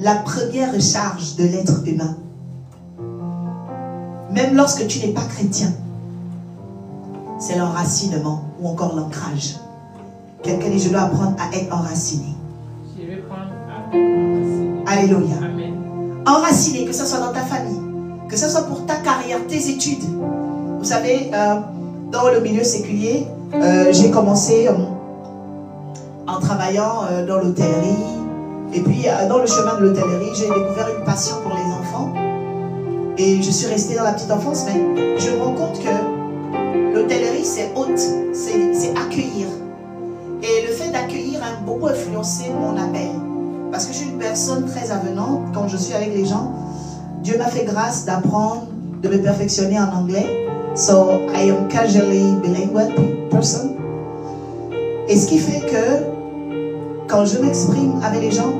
la première charge de l'être humain. Même lorsque tu n'es pas chrétien, c'est l'enracinement ou encore l'ancrage. Quelqu'un dit, je dois apprendre à être enraciné. Je vais prendre à être enraciné. Alléluia. Amen. Enraciné, que ce soit dans ta famille, que ce soit pour ta carrière, tes études. Vous savez, dans le milieu séculier, j'ai commencé en travaillant dans l'hôtellerie. Et puis, dans le chemin de l'hôtellerie, j'ai découvert une passion pour les enfants. Et je suis restée dans la petite enfance, mais je me rends compte que l'hôtellerie, c'est hôte, c'est accueillir. Et le fait d'accueillir a beaucoup influencé mon appel. Parce que je suis une personne très avenante. Quand je suis avec les gens, Dieu m'a fait grâce d'apprendre, de me perfectionner en anglais. So, I am casually bilingual person. Et ce qui fait que, quand je m'exprime avec les gens,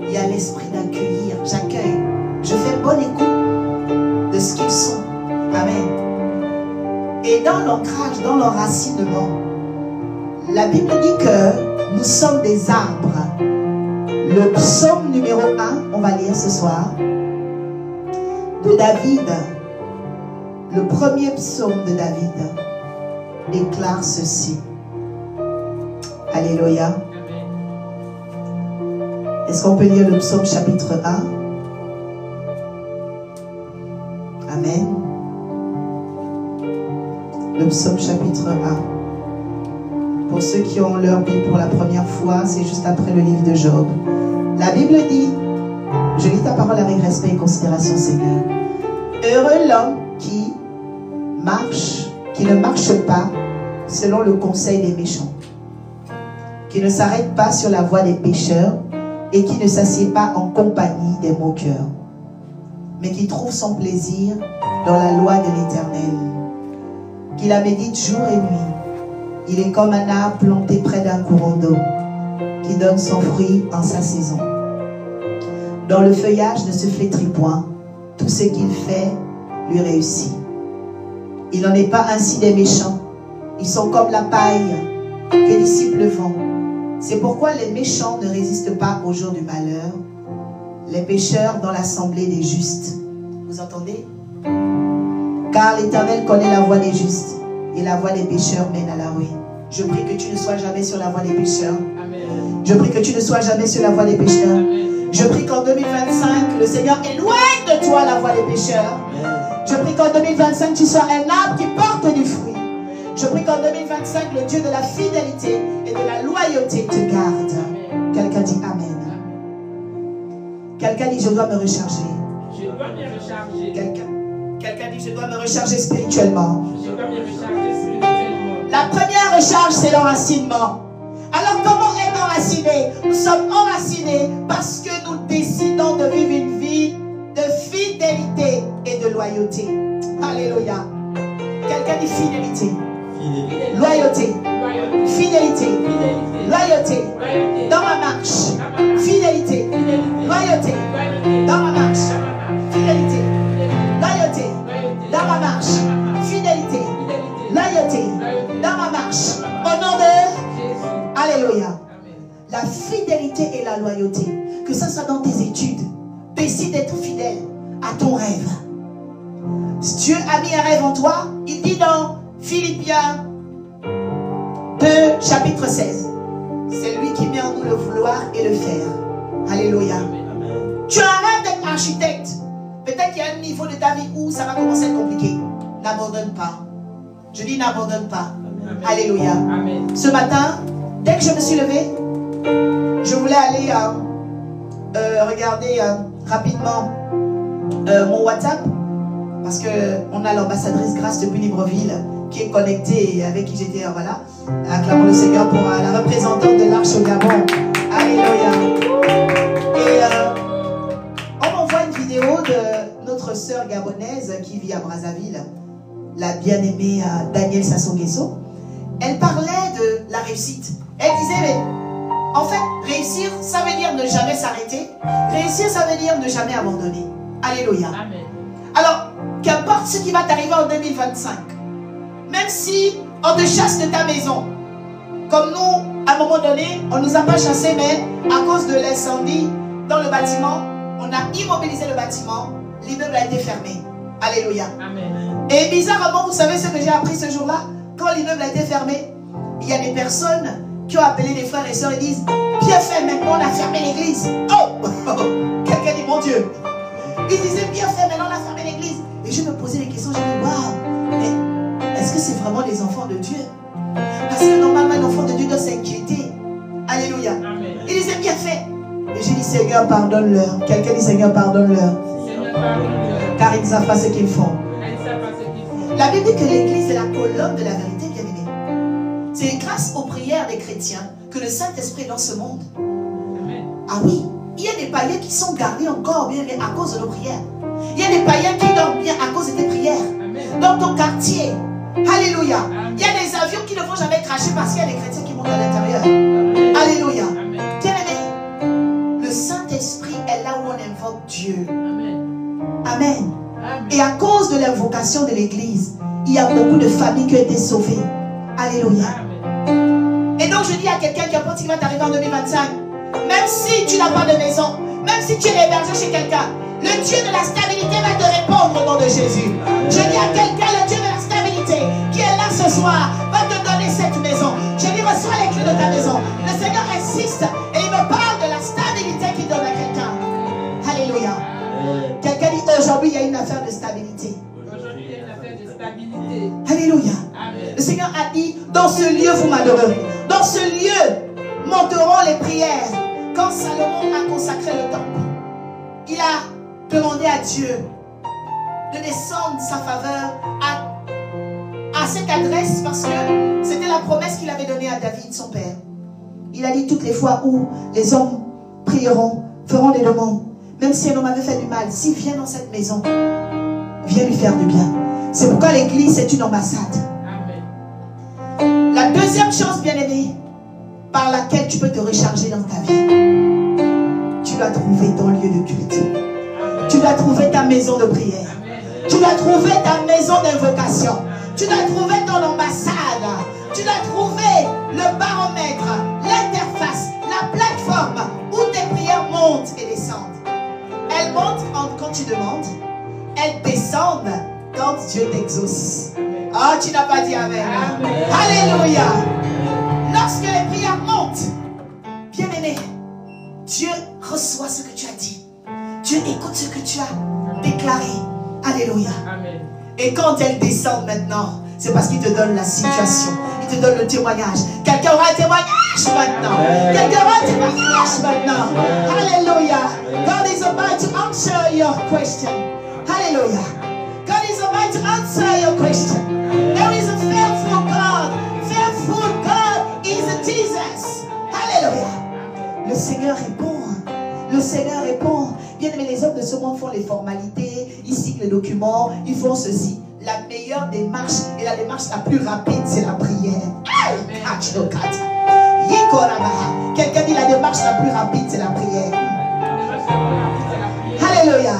il y a l'esprit d'accueillir. J'accueille. Je fais bonne écoute de ce qu'ils sont. Amen. Et dans l'ancrage, dans l'enracinement, la Bible dit que nous sommes des arbres. Le psaume numéro 1, on va lire ce soir, de David. Le premier psaume de David déclare ceci. Alléluia. Est-ce qu'on peut lire le psaume chapitre 1? Amen. Le psaume chapitre 1. Pour ceux qui ont leur Bible pour la première fois, c'est juste après le livre de Job. La Bible dit, je lis ta parole avec respect et considération, Seigneur. Heureux l'homme qui ne marche pas selon le conseil des méchants, qui ne s'arrête pas sur la voie des pécheurs et qui ne s'assied pas en compagnie des moqueurs, mais qui trouve son plaisir dans la loi de l'Éternel, qui la médite jour et nuit. Il est comme un arbre planté près d'un courant d'eau, qui donne son fruit en sa saison. Dont le feuillage ne se flétrit point, tout ce qu'il fait lui réussit. Il n'en est pas ainsi des méchants. Ils sont comme la paille que dissipe le vent. C'est pourquoi les méchants ne résistent pas au jour du malheur, les pécheurs dans l'assemblée des justes. Vous entendez? Car l'Éternel connaît la voie des justes, et la voie des pécheurs mène à la ruine. Je prie que tu ne sois jamais sur la voie des pécheurs. Amen. Je prie que tu ne sois jamais sur la voie des pécheurs. Amen. Je prie qu'en 2025, le Seigneur éloigne de toi la voie des pécheurs. Je prie qu'en 2025, tu sois un arbre qui porte du fruit. Je prie qu'en 2025, le Dieu de la fidélité et de la loyauté te garde. Quelqu'un dit Amen. Quelqu'un dit je dois me recharger. Je dois me recharger. Quelqu'un dit je dois me recharger spirituellement. Je dois me recharger spirituellement. La première recharge, c'est l'enracinement. Alors comment être enraciné? Nous sommes enracinés parce que nous décidons de vivre une vie de fidélité et de loyauté. Alléluia. Quelqu'un dit fidélité. Loyauté. Fidélité. Loyauté. Dans ma marche. Fidélité. Loyauté. Dans ma marche. Fidélité. Loyauté. Dans ma marche. Fidélité. Loyauté. Dans ma marche. Au nom de... Alléluia. La fidélité et la loyauté. Que ce soit dans tes études. Décide d'être fidèle à ton rêve. Si Dieu a mis un rêve en toi, il dit dans Philippiens 2, chapitre 16. C'est lui qui met en nous le vouloir et le faire. Alléluia. Tu as un rêve d'être architecte. Peut-être qu'il y a un niveau de ta vie où ça va commencer à être compliqué. N'abandonne pas. Je dis n'abandonne pas. Amen. Alléluia. Amen. Ce matin, dès que je me suis levée, je voulais aller regarder rapidement mon WhatsApp. Parce qu'on a l'ambassadrice Grâce depuis Libreville qui est connectée et avec qui j'étais, voilà, acclamons le Seigneur pour la représentante de l'Arche au Gabon. Alléluia. Et on m'envoie une vidéo de notre sœur gabonaise qui vit à Brazzaville, la bien-aimée Danielle Sassou Nguesso. Elle parlait de la réussite. Elle disait, mais en fait, réussir, ça veut dire ne jamais s'arrêter. Réussir, ça veut dire ne jamais abandonner. Alléluia. Amen. Alors, qu'importe ce qui va t'arriver en 2025, même si on te chasse de ta maison, comme nous, à un moment donné, on ne nous a pas chassés, mais à cause de l'incendie dans le bâtiment, On a immobilisé le bâtiment, l'immeuble a été fermé. Alléluia. Amen. Et bizarrement, vous savez ce que j'ai appris ce jour-là? Quand l'immeuble a été fermé, il y a des personnes qui ont appelé les frères et sœurs et disent, bien fait, maintenant on a fermé l'église. Oh, quelqu'un dit, mon Dieu. Ils disaient, bien fait, maintenant on a fermé l'église. Et je me posais des questions, je me dis, waouh, mais est-ce que c'est vraiment des enfants de Dieu? Parce que normalement, un enfant de Dieu doit s'inquiéter. Alléluia. Amen. Ils disaient, bien fait. Et j'ai dit, Seigneur, pardonne-leur. Quelqu'un dit, Seigneur, pardonne-leur. Seigneur, pardonne-leur. Car ils ne savent pas ce qu'ils font. Car ils ne savent pas ce qu'ils font. La Bible dit que l'église est la colonne de la vérité, bien-aimée. C'est grâce aux prières des chrétiens que le Saint-Esprit est dans ce monde. Amen. Ah oui, il y a des païens qui sont gardés encore bien à cause de nos prières. Il y a des païens qui dorment bien à cause de tes prières. Amen. Dans ton quartier. Alléluia. Amen. Il y a des avions qui ne vont jamais cracher parce qu'il y a des chrétiens qui montent à l'intérieur. Amen. Alléluia. Amen. Bien-aimé, le Saint-Esprit est là où on invoque Dieu. Amen. Amen. Amen. Et à cause de l'invocation de l'église, il y a beaucoup de familles qui ont été sauvées. Alléluia. Amen. Et donc je dis à quelqu'un qui pense qu'il va t'arriver en 2025, même si tu n'as pas de maison, même si tu es hébergé chez quelqu'un, le Dieu de la stabilité va te répondre au nom de Jésus. Je dis à quelqu'un, le Dieu de la stabilité qui est là ce soir va te donner cette maison. Je dis, reçois les clés de ta maison. Le Seigneur insiste et il me parle de la stabilité qu'il donne à quelqu'un. Alléluia. Quelqu'un dit, aujourd'hui il y a une affaire de stabilité. Aujourd'hui, il y a une affaire de stabilité. Alléluia. Amen. Le Seigneur a dit, dans ce lieu vous m'adorerez. Dans ce lieu monteront les prières. Quand Salomon a consacré le temple, il a demandé à Dieu de descendre sa faveur à cette adresse parce que c'était la promesse qu'il avait donnée à David, son père. Il a dit toutes les fois où les hommes prieront, feront des demandes, même si un homme avait fait du mal, s'il vient dans cette maison, viens lui faire du bien. C'est pourquoi l'église est une ambassade. Amen. La deuxième chose, bien-aimée, par laquelle tu peux te recharger dans ta vie, tu dois trouver ton lieu de culte. Tu dois trouver ta maison de prière. Amen. Tu dois trouver ta maison d'invocation. Tu dois trouver ton ambassade. Tu dois trouver le baromètre, l'interface, la plateforme où tes prières montent et descendent. Elles montent quand tu demandes. Elles descendent quand Dieu t'exauce. Ah, tu n'as pas dit Amen. Amen. Alléluia. Lorsque les prières montent, bien-aimé, Dieu reçoit ce que tu as dit. Dieu écoute ce que tu as déclaré. Alléluia. Amen. Et quand elles descendent maintenant, c'est parce qu'il te donne la situation. Il te donne le témoignage. Quelqu'un aura un témoignage maintenant. Quelqu'un aura un témoignage maintenant. Alléluia. God is about to answer your question. Alléluia. God is about to answer your question. There is a faithful God. Faithful God is Jesus. Alléluia. Le Seigneur répond. Le Seigneur répond. Bien aimé, les hommes de ce monde font les formalités, ils signent les documents, ils font ceci. La meilleure démarche et la démarche la plus rapide, c'est la prière. Quelqu'un dit la démarche la plus rapide, c'est la prière. Alléluia.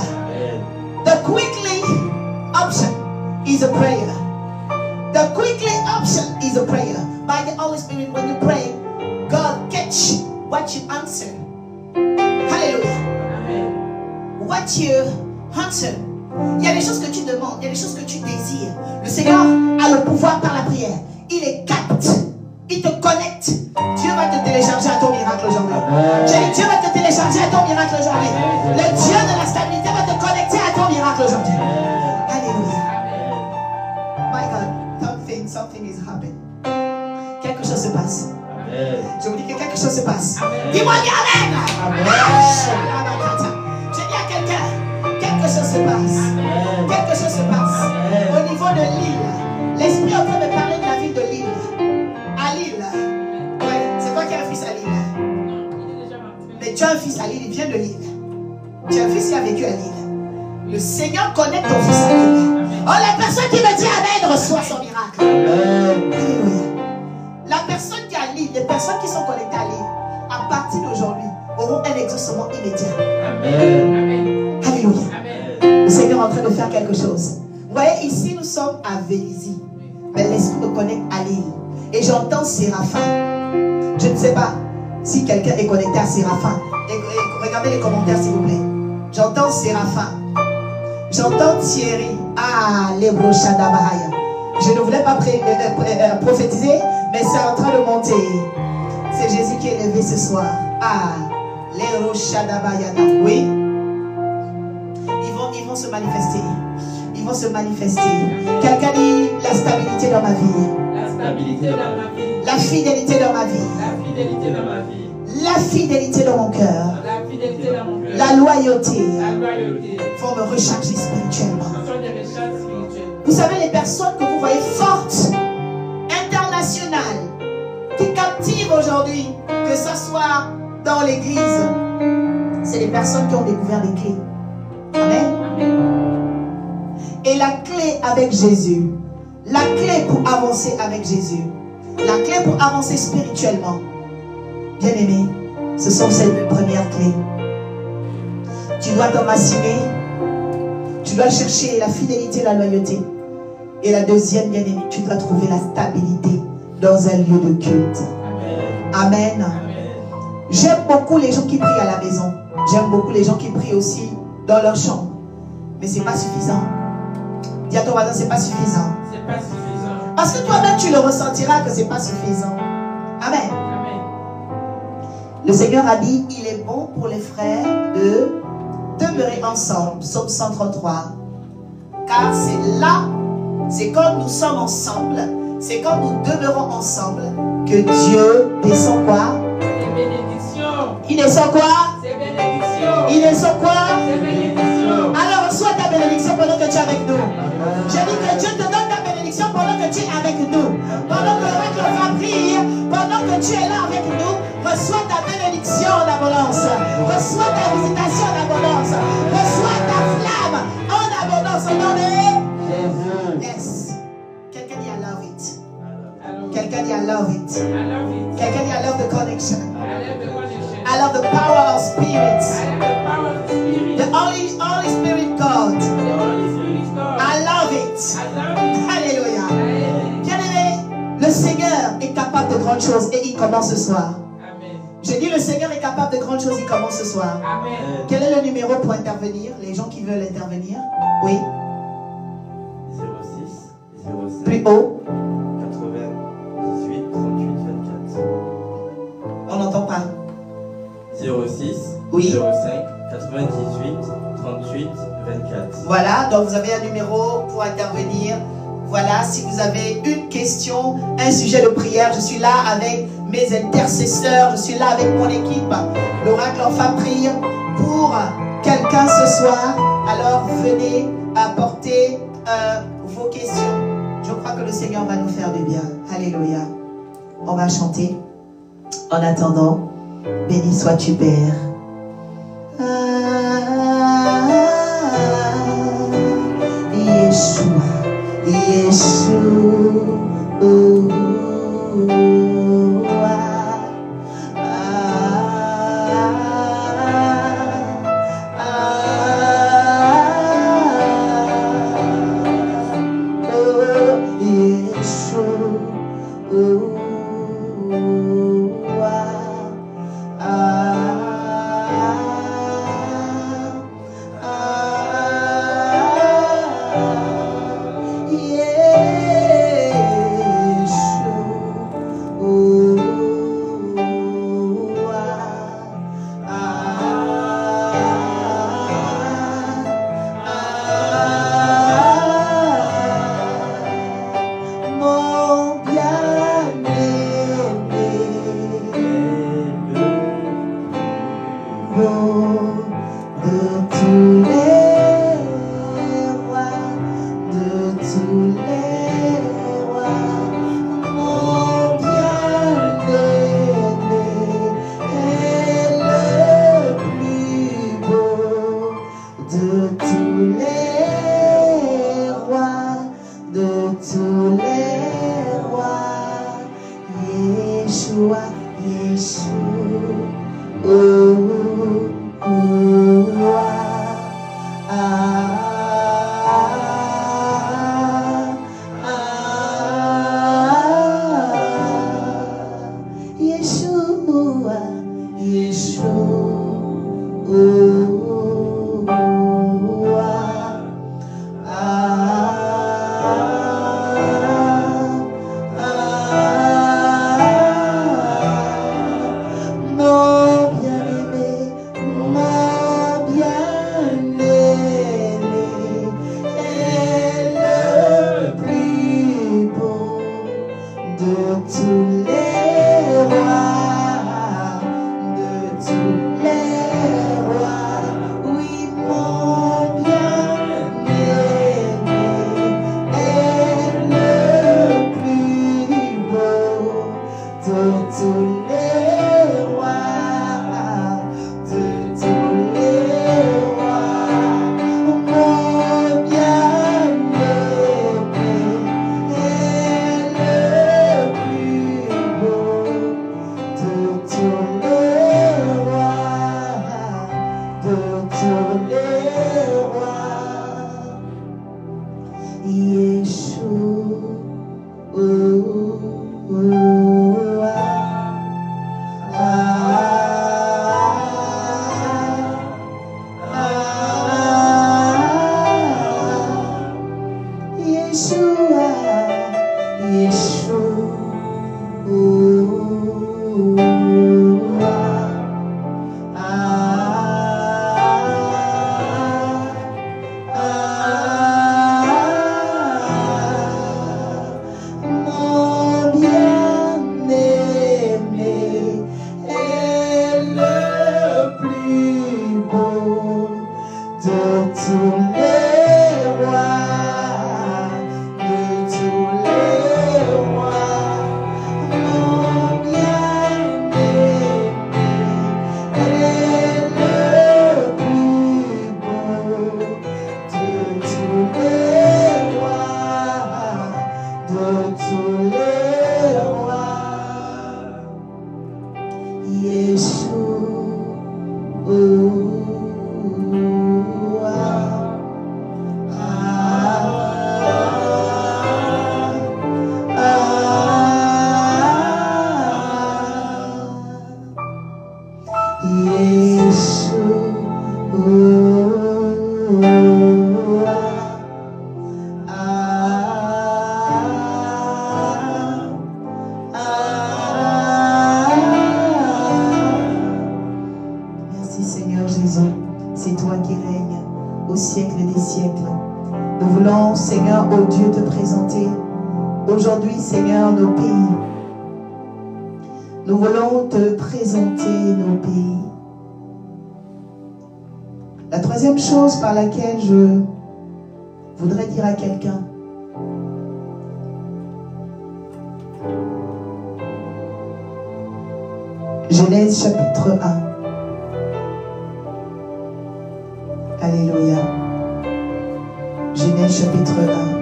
The quickly option is a prayer. The quickly option is a prayer. By the Holy Spirit, when you pray, God catch what you answer. Hallelujah. What you answer. Il y a des choses que tu demandes, il y a des choses que tu désires. Le Seigneur a le pouvoir par la prière. Il les capte. Il te connecte. Dieu va te télécharger à ton miracle aujourd'hui. Dieu va te télécharger à ton miracle aujourd'hui. Le Dieu de la stabilité va te connecter à ton miracle aujourd'hui. Alléluia. My God, something is happening. Quelque chose se passe. Je vous dis que quelque chose se passe. Dis-moi bien Amen. Je dis à quelqu'un, quelque chose se passe. Quelque chose se passe. Au niveau de Lille, l'Esprit est en train de parler de la ville de Lille. À Lille. Ouais, c'est toi qui as un fils à Lille. Mais tu as un fils à Lille, il vient de Lille. Tu as un fils qui a vécu à Lille. Le Seigneur connaît ton fils à Lille. Oh, la personne qui me dit Amen reçoit son miracle. Alléluia. La personne qui est à Lille, les personnes qui sont connectées à Lille, à partir d'aujourd'hui, auront un exaucement immédiat. Amen. Alléluia. Amen. Le Seigneur est en train de faire quelque chose. Vous voyez, ici nous sommes à Vélizy. Mais l'Esprit me connecte à Lille. Et j'entends Séraphin. Je ne sais pas si quelqu'un est connecté à Séraphin. Et regardez les commentaires s'il vous plaît. J'entends Séraphin. J'entends Thierry. Ah, les Brochadabahaya. Je ne voulais pas prophétiser, mais c'est en train de monter. C'est Jésus qui est élevé ce soir. Ah, les Brochadabahaya. Oui. Ils vont se manifester. Ils vont se manifester. Quelqu'un dit la stabilité dans ma vie. La stabilité dans ma vie. La fidélité dans ma vie. La fidélité dans ma vie. La fidélité dans mon cœur. La fidélité dans mon cœur. La loyauté. La loyauté. Vont me recharger spirituellement. Ce sont des recherches spirituelles. Vous savez, les personnes que vous voyez fortes, internationales, qui captivent aujourd'hui, que ce soit dans l'église, c'est les personnes qui ont découvert les clés. Amen. Amen. Et la clé avec Jésus, la clé pour avancer avec Jésus, la clé pour avancer spirituellement, bien aimé, ce sont ces deux premières clés. Tu dois t'enraciner, tu dois chercher la fidélité et la loyauté. Et la deuxième, bien aimé, tu dois trouver la stabilité dans un lieu de culte. Amen. Amen. J'aime beaucoup les gens qui prient à la maison. J'aime beaucoup les gens qui prient aussi dans leur chambre. Mais ce n'est pas suffisant. Dis à ton voisin, ce n'est pas suffisant. C'est pas suffisant. Parce que toi-même, tu le ressentiras que ce n'est pas suffisant. Amen. Amen. Le Seigneur a dit, il est bon pour les frères de demeurer ensemble. Psaume 133. Car c'est là, c'est quand nous sommes ensemble, c'est quand nous demeurons ensemble que Dieu descend quoi? C'est bénédiction. Il descend quoi? C'est bénédiction. Il descend quoi? C'est bénédiction. Alors reçois ta bénédiction pendant que tu es avec nous. J'ai dit que Dieu te donne ta bénédiction pendant que tu es avec nous. Pendant que le roi va prier, pendant que tu es là avec nous, reçois ta bénédiction en abondance. Reçois ta visitation en abondance. Reçois ta flamme en abondance. Au nom de Jésus. Yes. Quelqu'un dit I love it. Quelqu'un dit I love it. I love it. Quelqu'un dit I love the connection. I love the connection. I love the power of spirits. I love the power of the Spirit. The Holy Spirit God. The Holy Spirit God. I love it. I love it. Alléluia. Amen. Bien-aimé, le Seigneur est capable de grandes choses et il commence ce soir. Amen. J'ai dit le Seigneur est capable de grandes choses, il commence ce soir. Amen. Quel est le numéro pour intervenir? Les gens qui veulent intervenir? Oui. 06 05 Plus haut. 98 38 24. On n'entend pas. 06 Oui. 05 98 38 24. Voilà, donc vous avez un numéro pour intervenir. Voilà, si vous avez une question, un sujet de prière, je suis là avec mes intercesseurs, je suis là avec mon équipe. L'oracle enfin prie pour quelqu'un ce soir. Alors venez apporter vos questions. Je crois que le Seigneur va nous faire du bien. Alléluia. On va chanter. En attendant, béni sois-tu Père. Yeshua, Yeshua. les rois. Seigneur, oh Dieu, te présenter aujourd'hui, Seigneur, nos pays. Nous voulons te présenter nos pays. La troisième chose par laquelle je voudrais dire à quelqu'un, Genèse chapitre 1. Alléluia. Genèse chapitre 1.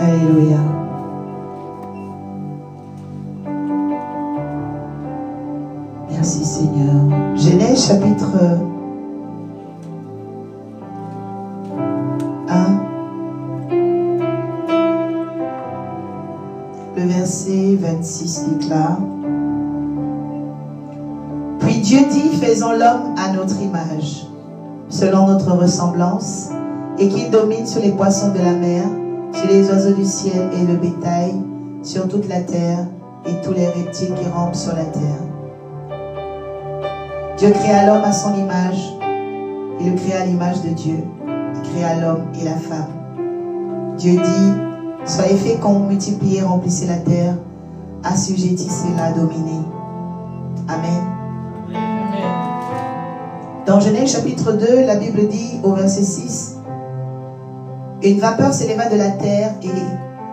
Alléluia. Merci Seigneur. Genèse chapitre 1. Le verset 26 déclare: Puis Dieu dit, faisons l'homme à notre image, selon notre ressemblance, et qu'il domine sur les poissons de la mer, sur les oiseaux du ciel et le bétail, sur toute la terre et tous les reptiles qui rampent sur la terre. Dieu créa l'homme à son image, il le créa à l'image de Dieu. Il créa l'homme et la femme. Dieu dit, soyez féconds, multipliez, remplissez la terre, assujettissez-la, dominez. Amen. Dans Genèse chapitre 2, la Bible dit au verset 6, une vapeur s'éleva de la terre et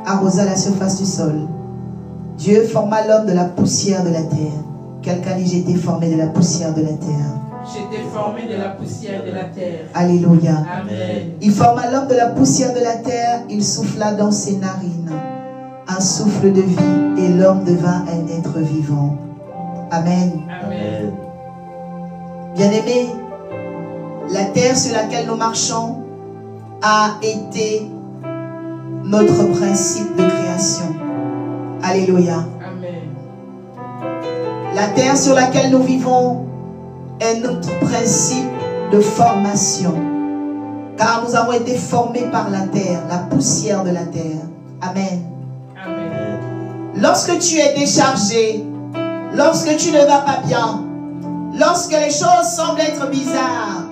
arrosa la surface du sol. Dieu forma l'homme de la poussière de la terre. Quelqu'un dit, j'ai été formé de la poussière de la terre. J'ai été formé de la poussière de la terre. Alléluia. Amen. Il forma l'homme de la poussière de la terre, il souffla dans ses narines un souffle de vie et l'homme devint un être vivant. Amen. Amen. Bien-aimés, la terre sur laquelle nous marchons a été notre principe de création. Alléluia. Amen. La terre sur laquelle nous vivons est notre principe de formation. Car nous avons été formés par la terre, la poussière de la terre. Amen. Amen. Lorsque tu es déchargé, lorsque tu ne vas pas bien, lorsque les choses semblent être bizarres,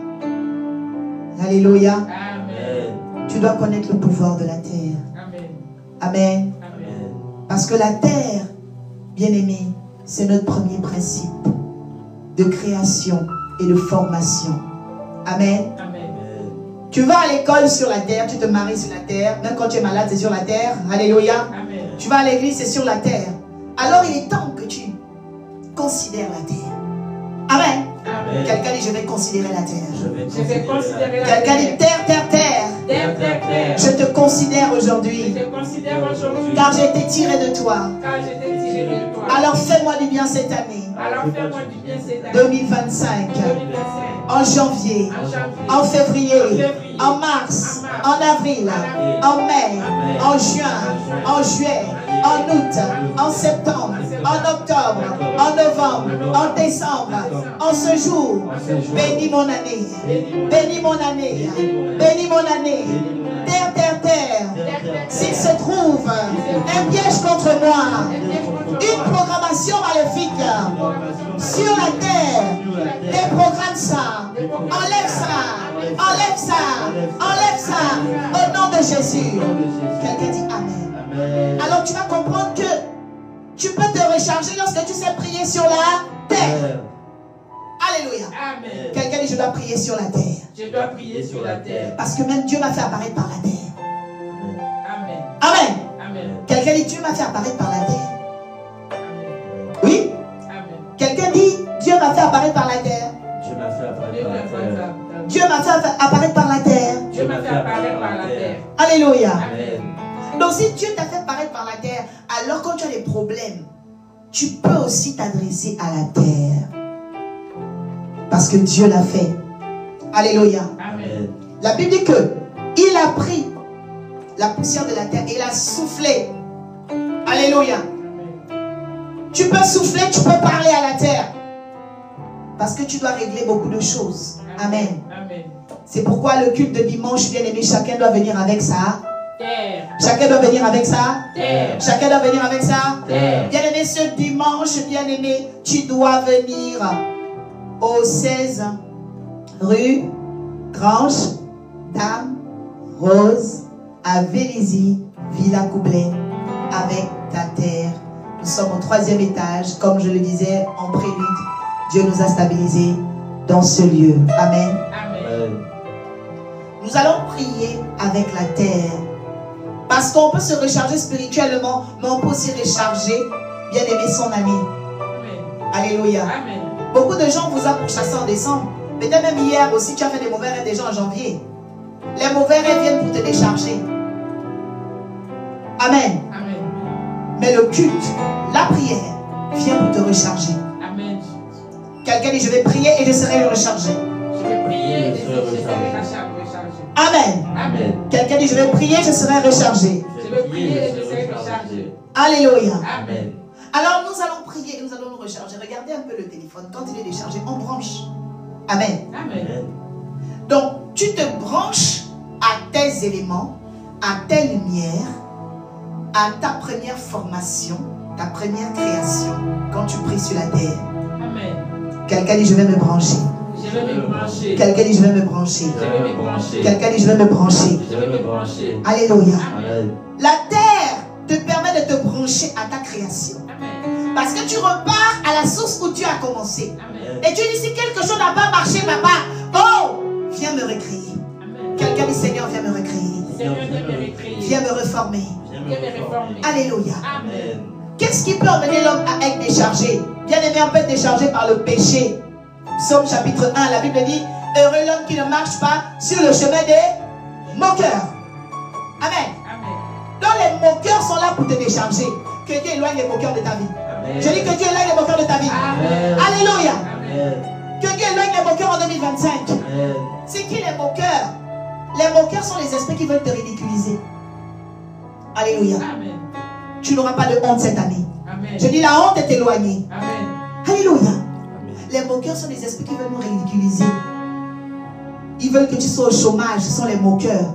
alléluia, Amen. tu dois connaître le pouvoir de la terre. Amen. Amen. Amen. Parce que la terre, bien-aimé, c'est notre premier principe de création et de formation. Amen. Amen. Tu vas à l'école sur la terre, tu te maries sur la terre, même quand tu es malade, c'est sur la terre. Alléluia. Amen. Tu vas à l'église, c'est sur la terre. Alors il est temps que tu considères la terre. Amen. Amen. Quelqu'un dit, je vais considérer la terre. Je vais considérer la Quelqu'un dit, terre, terre, terre. Terre, terre, terre. Je te considère Je aujourd'hui, te considère aujourd'hui. car j'ai été tiré de toi. Car j'ai été tiré désirer de toi. Alors fais-moi du bien cette année. Alors fais-moi du bien cette année. 2025. 2025. En janvier. En janvier. En février. En février. En mars. En avril. En mai. En juin. En juillet. En août. En septembre. En octobre. En novembre. En décembre. En ce jour. Bénis mon année. Bénis mon année. Bénis mon année. Terre, terre, terre. S'il se trouve un piège contre moi, une programmation maléfique sur la terre, déprogramme ça, enlève ça, enlève ça, enlève ça, au nom de Jésus. Quelqu'un dit Amen. Alors tu vas comprendre que tu peux te recharger lorsque tu sais prier sur la terre. Alléluia. Amen. Quelqu'un dit je dois prier sur la terre. Je dois prier sur la terre. Parce que même Dieu m'a fait apparaître par la terre. Amen. Amen. Amen. Quelqu'un dit Dieu m'a fait apparaître par la terre. Amen. Oui. Amen. Quelqu'un dit Dieu m'a fait apparaître par la terre. Dieu m'a fait apparaître Dieu par la m'a fait terre. apparaître. Dieu m'a fait apparaître par la terre. Dieu m'a fait apparaître par la terre. Alléluia. Amen. Donc si Dieu t'a fait apparaître par la terre, alors quand tu as des problèmes, tu peux aussi t'adresser à la terre. Parce que Dieu l'a fait. Alléluia. Amen. La Bible dit que il a pris la poussière de la terre et il a soufflé. Alléluia. Tu peux souffler, tu peux parler à la terre. Parce que tu dois régler beaucoup de choses. Amen. Amen. C'est pourquoi le culte de dimanche, bien aimé, chacun doit venir avec ça. Terre. Chacun doit venir avec ça. Terre. Chacun doit venir avec ça. Terre. Bien aimé, ce dimanche, bien aimé, tu dois venir au 16 rue Grange Dame Rose à Vélizy, Villa Coublet, avec ta terre. Nous sommes au 3e étage, comme je le disais en prélude. Dieu nous a stabilisés dans ce lieu. Amen. Amen. Nous allons prier avec la terre. Parce qu'on peut se recharger spirituellement, mais on peut aussi recharger, bien aimé, son année. Amen. Alléluia. Amen. Beaucoup de gens vous ont pourchassé en décembre. Peut-être même hier aussi, tu as fait des mauvais rêves déjà en janvier. Les mauvais rêves viennent pour te décharger. Amen. Amen. Mais le culte, la prière, vient pour te recharger. Amen. Quelqu'un dit, je vais prier et je serai rechargé. Je vais prier et je serai rechargé. Amen. Amen. Quelqu'un dit, je vais prier, je serai rechargé. Je vais prier et je serai rechargé. Alléluia. Amen. Alors nous allons prier et nous allons nous recharger. Regardez un peu le téléphone. Quand il est déchargé, on branche. Amen. Amen. Donc, tu te branches à tes éléments, à tes lumières, à ta première formation, ta première création, quand tu pries sur la terre. Amen. Quelqu'un dit, je vais me brancher. Je vais me brancher. Quelqu'un dit, je vais me brancher. Je vais me brancher. Quelqu'un dit, je vais me brancher. Je vais me brancher. Alléluia. Amen. La terre te permet de te brancher à ta création. Amen. Parce que tu repars à la source où Dieu a commencé. Amen. Et tu dis, si quelque chose n'a pas marché, papa, oh, viens me recréer. Amen. Quelqu'un dit, Seigneur, viens me recréer. Seigneur, viens me recréer. Viens me reformer. Viens me réformer. Alléluia. Amen. Qu'est-ce qui peut emmener l'homme à être déchargé? Bien aimé, on peut être déchargé par le péché. Psaume chapitre 1, la Bible dit, heureux l'homme qui ne marche pas sur le chemin des moqueurs. Amen. Amen. Donc les moqueurs sont là pour te décharger. Que Dieu éloigne les moqueurs de ta vie. Amen. Je dis que Dieu éloigne les moqueurs de ta vie. Amen. Alléluia. Amen. Que Dieu éloigne les moqueurs en 2025. Amen. C'est qui les moqueurs? Les moqueurs sont les esprits qui veulent te ridiculiser. Alléluia. Amen. Tu n'auras pas de honte cette année. Amen. Je dis la honte est éloignée. Amen. Alléluia. Amen. Les moqueurs sont les esprits qui veulent nous ridiculiser. Ils veulent que tu sois au chômage, ce sont les moqueurs.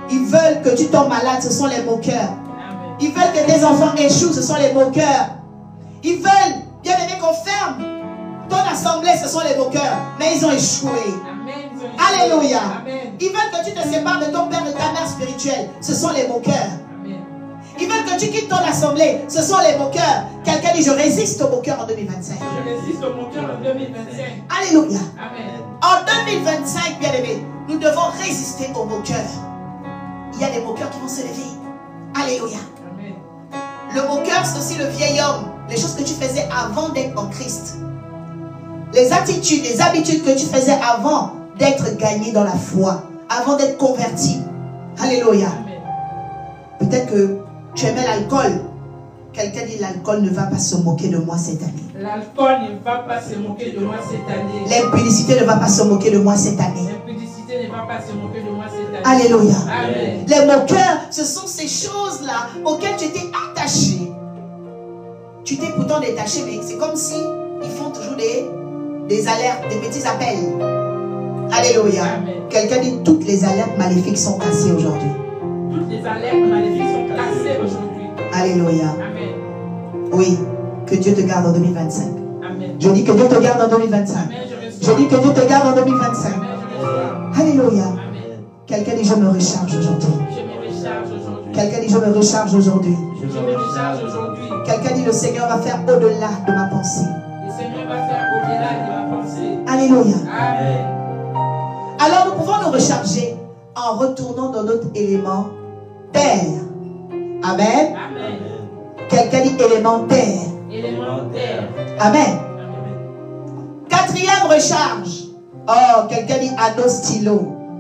Ils veulent que tu tombes malade, ce sont les moqueurs. Amen. Ils veulent que tes enfants échouent, ce sont les moqueurs. Ils veulent, bien aimé, qu'on ferme ton assemblée, ce sont les moqueurs. Mais ils ont échoué. Amen. Alléluia. Amen. Ils veulent que tu te sépares de ton père, de ta mère spirituelle, ce sont les moqueurs. Amen. Ils veulent que tu quittes ton assemblée, ce sont les moqueurs. Quelqu'un dit, je résiste aux moqueurs en 2025. Je résiste au moqueur en 2025. Alléluia. Amen. En 2025, bien aimé, nous devons résister aux moqueurs. Il y a des moqueurs qui vont se lever. Alléluia. Amen. Le moqueur, c'est aussi le vieil homme. Les choses que tu faisais avant d'être en Christ. Les attitudes, les habitudes que tu faisais avant d'être gagné dans la foi. Avant d'être converti. Alléluia. Amen. Peut-être que tu aimais l'alcool. Quelqu'un dit l'alcool ne va pas se moquer de moi cette année. L'alcool ne va pas se moquer de moi cette année. L'impudicité ne va pas se moquer de moi cette année. L'impudicité ne va pas se moquer de moi cette année. Alléluia. Amen. Les moqueurs, ce sont ces choses-là auxquelles tu étais attaché. Tu t'es pourtant détaché, mais c'est comme si ils font toujours des alertes, des petits appels. Alléluia. Amen. Quelqu'un dit toutes les alertes maléfiques sont cassées aujourd'hui. Toutes les alertes maléfiques sont cassées aujourd'hui. Alléluia. Amen. Oui, que Dieu te garde en 2025. Amen. Je dis que Dieu te garde en 2025. Amen. Je Je reçois. dis que Dieu te garde en 2025. Amen. Je reçois. Alléluia. Amen. Quelqu'un dit je me recharge aujourd'hui. Je me recharge aujourd'hui. Quelqu'un dit je me recharge aujourd'hui. Je me recharge aujourd'hui. Quelqu'un dit le Seigneur va faire au-delà de ma pensée. Le Seigneur va faire au-delà de ma pensée. Alléluia. Amen. Alors nous pouvons nous recharger en retournant dans notre élément terre. Amen. Amen. Quelqu'un dit élémentaire. Élémentaire. Amen. Amen. Quatrième recharge. Oh, quelqu'un dit anneau stylo.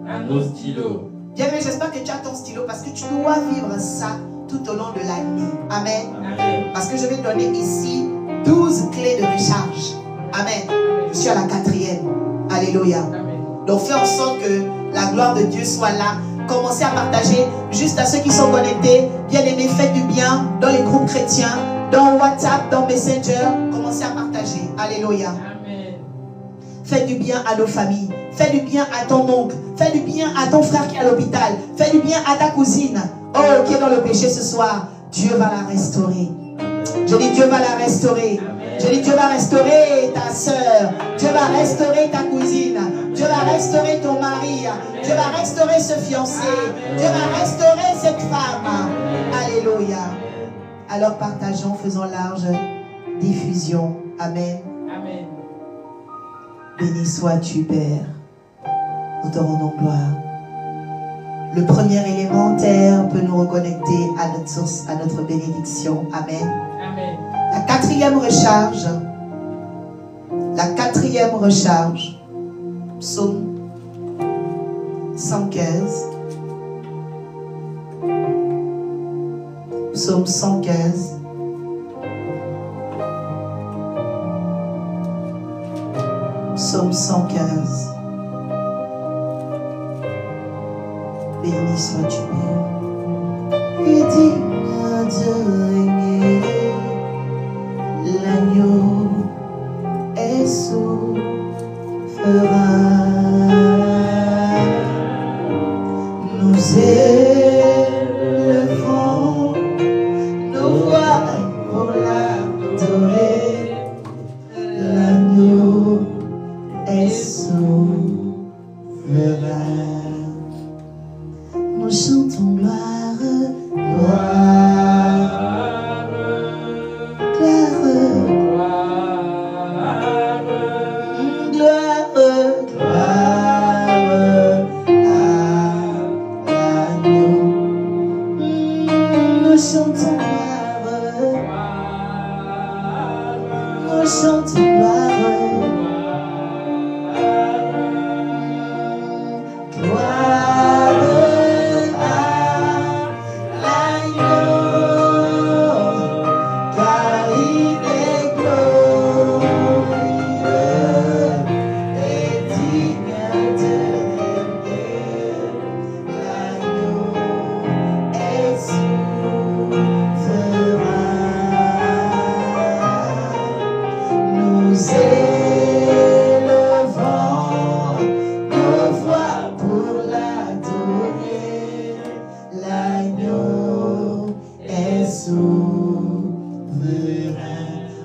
À nos stylos. Bien, mais j'espère que tu as ton stylo parce que tu dois vivre ça tout au long de l'année. Amen. Amen. Parce que je vais donner ici 12 clés de recharge. Amen. Je suis à la quatrième. Alléluia. Amen. Donc fais en sorte que la gloire de Dieu soit là. Commencez à partager juste à ceux qui sont connectés. Bien aimés, faites du bien dans les groupes chrétiens, dans WhatsApp, dans Messenger. Commencez à partager. Alléluia. Amen. Fais du bien à nos familles. Fais du bien à ton oncle. Fais du bien à ton frère qui est à l'hôpital. Fais du bien à ta cousine. Oh, qui est dans le péché ce soir. Dieu va la restaurer. Je dis Dieu va la restaurer. Je dis Dieu va restaurer ta soeur. Dieu va restaurer ta cousine. Dieu va restaurer ton mari. Dieu va restaurer ce fiancé. Dieu va restaurer cette femme. Alléluia. Alors partageons, faisons large diffusion. Amen. Amen. Béni sois-tu, Père. Nous te rendons gloire. Le premier élémentaire peut nous reconnecter à notre source, à notre bénédiction. Amen. Amen. La quatrième recharge. La quatrième recharge. Psaume 115. Psaume 115. Psaume 115. Béni sois-tu, Père. Et digne de régner, l'agneau est souverain. Nous élevons nos voix pour l'adorer. L'agneau est souverain. Nous chantons gloire, gloire, gloire, gloire, gloire à l'agneau. Nous chantons gloire, nous chantons gloire.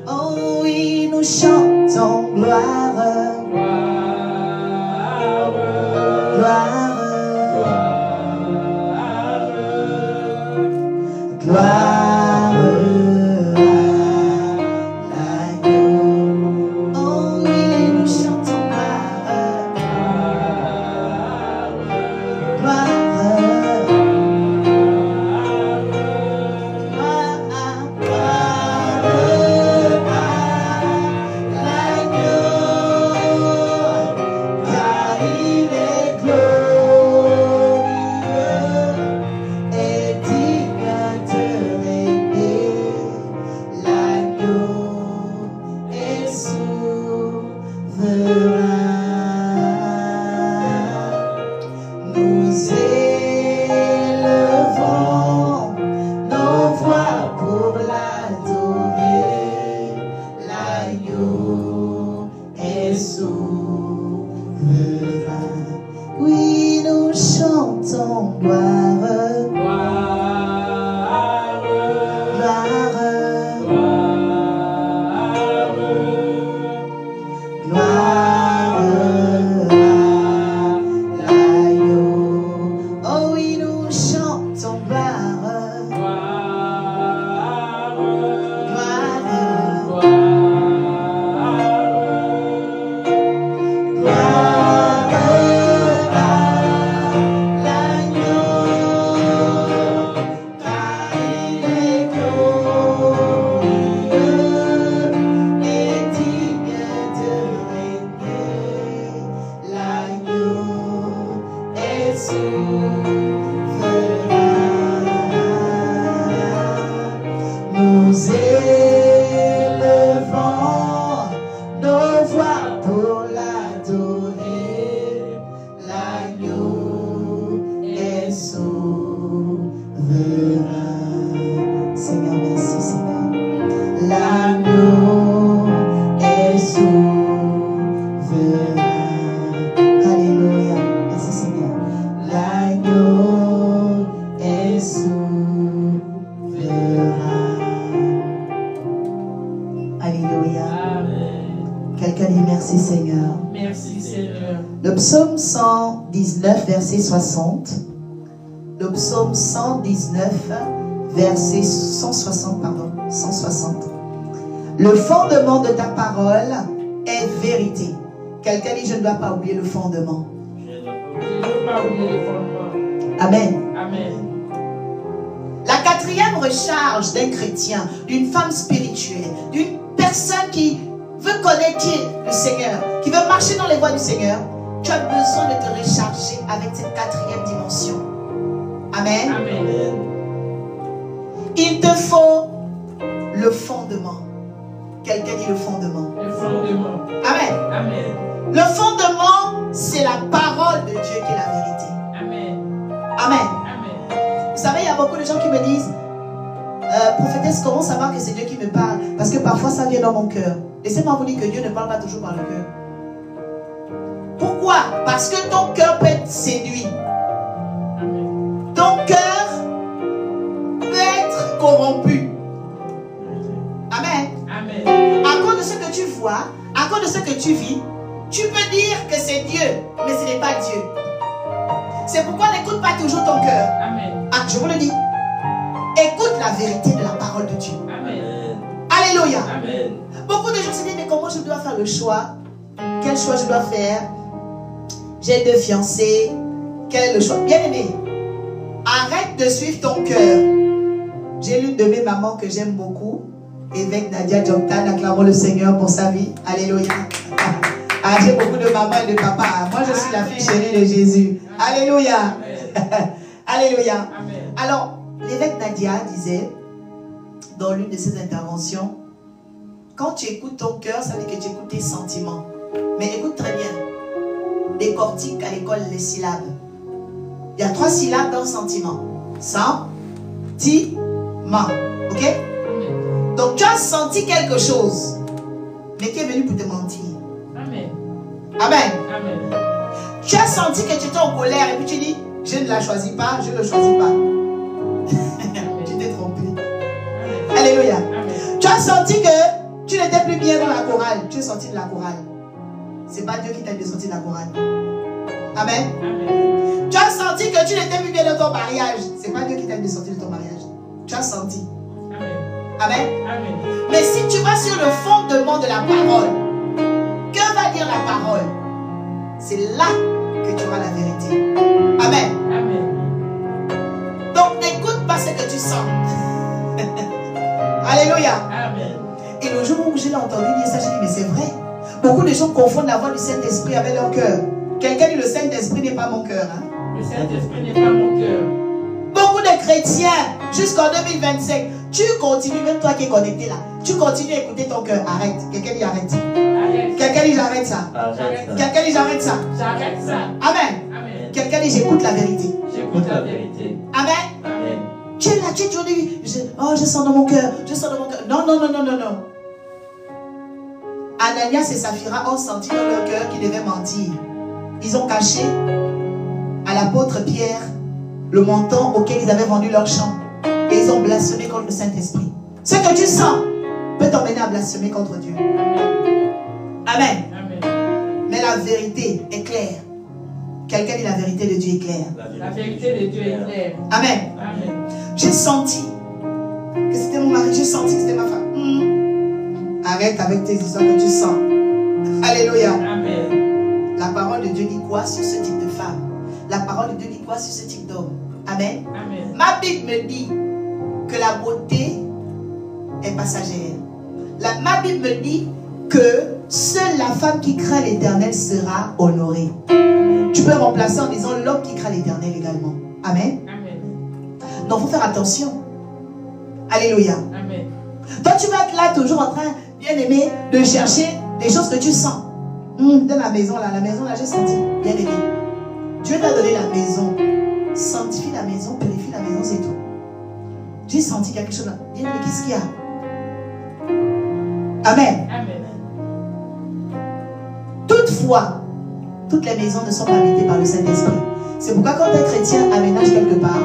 Oh oui, nous chantons gloire, gloire, gloire à l'agneau. Oh oui, nous chantons gloire, gloire. L'agneau Alléluia. Amen. Quelqu'un dit merci Seigneur. Merci Seigneur. Le psaume 119, verset 60. Le psaume 119, verset 160, pardon, 160. Le fondement de ta parole est vérité. Quelqu'un dit, je ne dois pas oublier le fondement. Je ne veux pas oublier les fondements. Amen. Amen. La quatrième recharge d'un chrétien, d'une femme spirituelle, d'une personne qui veut connaître le Seigneur, qui veut marcher dans les voies du Seigneur, tu as besoin de te recharger avec cette quatrième dimension. Amen. Amen. Il te faut le fondement. Quelqu'un dit le fondement. Le fondement. Amen. Amen. Le fondement, c'est la parole de Dieu qui est la vérité. Amen. Amen. Amen. Vous savez, il y a beaucoup de gens qui me disent, prophétesse, comment savoir que c'est Dieu qui me parle? Parce que parfois ça vient dans mon cœur. Laissez-moi vous dire que Dieu ne parle pas toujours par le cœur. Pourquoi? Parce que ton cœur peut être séduit. Amen. Ton cœur peut être corrompu. Amen. Amen. À cause de ce que tu vois, à cause de ce que tu vis, tu peux dire que c'est Dieu, mais ce n'est pas Dieu. C'est pourquoi n'écoute pas toujours ton cœur. Amen. Ah, je vous le dis. Écoute la vérité de la parole de Dieu. Amen. Alléluia. Amen. Beaucoup de gens se disent, mais comment je dois faire le choix? Quel choix je dois faire? J'ai deux fiancés. Quel est le choix? Bien aimé, arrête de suivre ton cœur. J'ai l'une de mes mamans que j'aime beaucoup, évêque Nadia Joktan, acclamons le Seigneur pour sa vie. Alléluia. Ah, j'ai beaucoup de mamans et de papas. Moi, je suis la fille chérie de Jésus. Alléluia. Alléluia. Amen. Alors, l'évêque Nadia disait, dans l'une de ses interventions, quand tu écoutes ton cœur, ça veut dire que tu écoutes tes sentiments. Mais écoute très bien. Décortique à l'école les syllabes. Il y a 3 syllabes dans le sentiment. Sentiment. Ok? Amen. Donc tu as senti quelque chose, mais qui est venu pour te mentir. Amen. Amen. Amen. Tu as senti que tu étais en colère et puis tu dis, je ne la choisis pas, je ne le choisis pas. Tu t'es trompé. Amen. Alléluia. Amen. Tu as senti que tu n'étais plus bien dans la chorale. Tu es sorti de la chorale. C'est pas Dieu qui t'a dit de sortir de la chorale. Amen. Amen. Tu as senti que tu n'étais plus bien dans ton mariage. C'est pas Dieu qui t'a dit de sortir de ton mariage. Tu as senti. Amen. Amen. Amen. Mais si tu vas sur le fondement de la parole, que va dire la parole? C'est là que tu auras la vérité. Amen. Amen. Donc n'écoute pas ce que tu sens. Alléluia. Amen. Et le jour où je l'ai entendu dire ça, j'ai dit, mais c'est vrai. Beaucoup de gens confondent la voix du Saint-Esprit avec leur cœur. Quelqu'un dit, le Saint-Esprit n'est pas mon cœur. Hein? Le Saint-Esprit n'est pas mon cœur. Beaucoup de chrétiens, jusqu'en 2025, tu continues, même toi qui es connecté là, tu continues à écouter ton cœur. Arrête. Quelqu'un dit arrête. Arrête. Quelqu'un dit j'arrête ça. Arrête ça. Quelqu'un dit j'arrête ça. J'arrête ça. Amen. Amen. Quelqu'un dit j'écoute la vérité. J'écoute la vérité. Amen. Amen. Tu es là, tu es toujours dit, je sens dans mon cœur, je sens dans mon cœur. Non, non, non, non, non, non. Ananias et Saphira ont senti dans leur cœur qu'ils devaient mentir. Ils ont caché à l'apôtre Pierre le montant auquel ils avaient vendu leur champ. Et ils ont blasphémé contre le Saint-Esprit. Ce que tu sens peut t'emmener à blasphémer contre Dieu. Amen. Amen. Mais la vérité est claire. Quelqu'un dit la vérité de Dieu est claire. La vérité de Dieu est claire. Amen. Amen. J'ai senti que c'était mon mari. J'ai senti que c'était ma femme. Arrête avec tes histoires que tu sens. Alléluia. Amen. La parole de Dieu dit quoi sur ce type de femme? La parole de Dieu dit quoi sur ce type d'homme? Amen. Amen. Ma Bible me dit que la beauté est passagère. Ma Bible me dit que seule la femme qui craint l'Éternel sera honorée. Tu peux remplacer en disant l'homme qui craint l'Éternel également. Amen. Amen. Donc, il faut faire attention. Alléluia. Amen. Toi, tu vas être là toujours en train, bien aimé, de chercher des choses que tu sens. Dans la maison là, j'ai senti, bien aimé. Dieu t'a donné la maison. Sanctifie la maison, purifie la maison, c'est tout. J'ai senti quelque chose là. Bien aimé, qu'est-ce qu'il y a? Amen. Amen. Toutefois, toutes les maisons ne sont pas habitées par le Saint-Esprit. C'est pourquoi quand un chrétien aménage quelque part,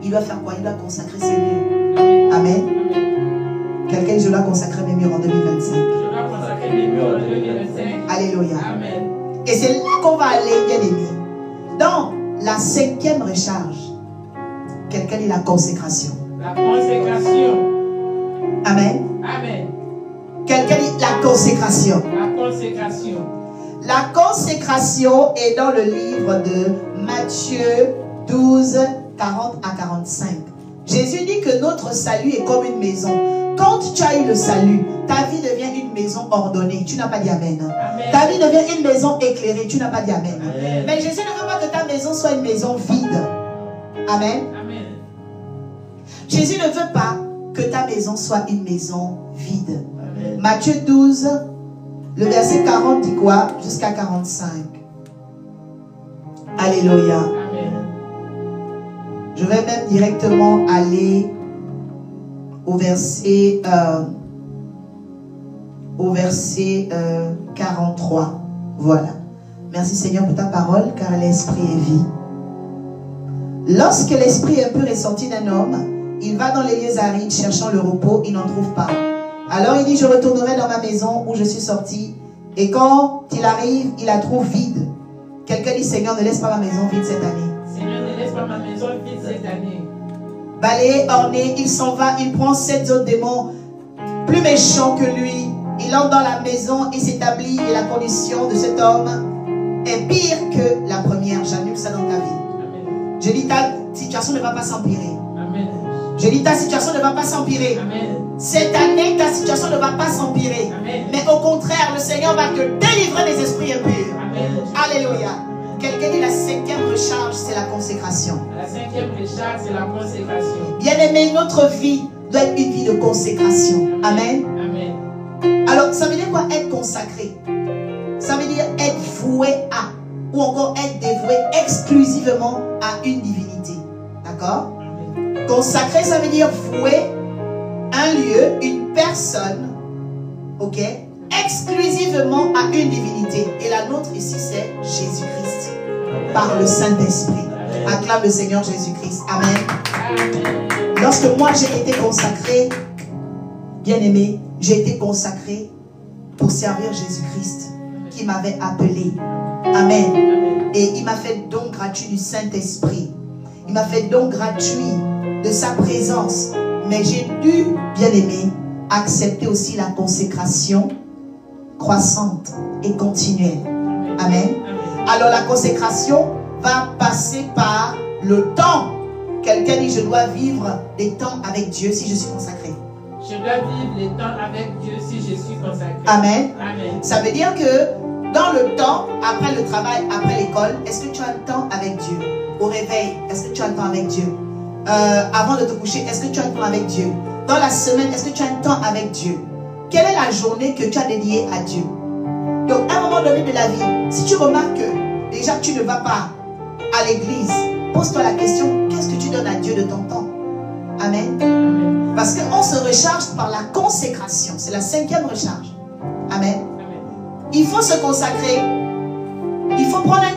il doit faire quoi? Il doit consacrer ses lieux. Amen. Amen. Quelqu'un dit, je dois consacrer mes murs en 2025. Je dois consacrer mes murs en 2025. Alléluia. Amen. Et c'est là qu'on va aller, bien aimé. Dans la 5e recharge, quelqu'un dit la consécration. La consécration. Amen. Amen. Quelqu'un dit la consécration. La consécration. La consécration est dans le livre de Matthieu 12, 40 à 45. Jésus dit que notre salut est comme une maison. Quand tu as eu le salut, ta vie devient une maison ordonnée. Tu n'as pas dit amen. Amen. Ta vie devient une maison éclairée. Tu n'as pas dit amen. Amen. Mais Jésus ne veut pas que ta maison soit une maison vide. Amen. Amen. Jésus ne veut pas que ta maison soit une maison vide. Amen. Matthieu 12, le verset 40 dit quoi? Jusqu'à 45. Alléluia. Amen. Je vais même directement aller au verset 43. Voilà. Merci Seigneur pour ta parole, car l'esprit est vie. Lorsque l'esprit impur est sorti d'un homme, il va dans les lieux arides cherchant le repos, il n'en trouve pas. Alors il dit, je retournerai dans ma maison où je suis sorti. Et quand il arrive, il la trouve vide. Quelqu'un dit, Seigneur, ne laisse pas ma maison vide cette année. Seigneur, ne laisse pas ma maison vide cette année. Balayé, orné, il s'en va, il prend 7 autres démons plus méchants que lui. Il entre dans la maison, il s'établit et la condition de cet homme est pire que la première. J'annule ça dans ta vie. Amen. Je dis, ta situation ne va pas s'empirer. Amen. Je dis, ta situation ne va pas s'empirer. Amen. Cette année, ta situation ne va pas s'empirer. Amen. Mais au contraire, le Seigneur va te délivrer des esprits impurs. Amen. Alléluia. Quelqu'un dit, la 5e recharge, c'est la consécration. La 5e recharge, c'est la consécration. Bien-aimé, notre vie doit être une vie de consécration. Amen. Amen. Alors, ça veut dire quoi être consacré? Ça veut dire être voué à, ou encore être dévoué exclusivement à une divinité. D'accord? Amen. Consacré, ça veut dire vouer un lieu, une personne, ok, exclusivement à une divinité. Et la nôtre ici, c'est Jésus-Christ, par le Saint-Esprit. Acclame le Seigneur Jésus-Christ. Amen. Amen. Lorsque moi j'ai été consacré, bien aimé, j'ai été consacré pour servir Jésus-Christ qui m'avait appelé. Amen. Amen. Et il m'a fait don gratuit du Saint-Esprit. Il m'a fait don gratuit de sa présence. Mais j'ai dû, bien aimé, accepter aussi la consécration croissante et continuelle. Amen. Amen. Alors la consécration va passer par le temps. Quelqu'un dit, je dois vivre des temps avec Dieu si je suis consacré. Je dois vivre les temps avec Dieu si je suis consacré. Amen. Amen. Ça veut dire que dans le temps, après le travail, après l'école, est-ce que tu as le temps avec Dieu? Au réveil, est-ce que tu as le temps avec Dieu? Avant de te coucher, est-ce que tu as le temps avec Dieu? Dans la semaine, est-ce que tu as le temps avec Dieu? Quelle est la journée que tu as dédiée à Dieu? Donc, à un moment donné de la vie, si tu remarques que déjà tu ne vas pas à l'église, pose-toi la question, qu'est-ce que tu donnes à Dieu de ton temps? Amen. Amen. Parce qu'on se recharge par la consécration. C'est la 5e recharge. Amen. Amen. Il faut se consacrer. Il faut prendre un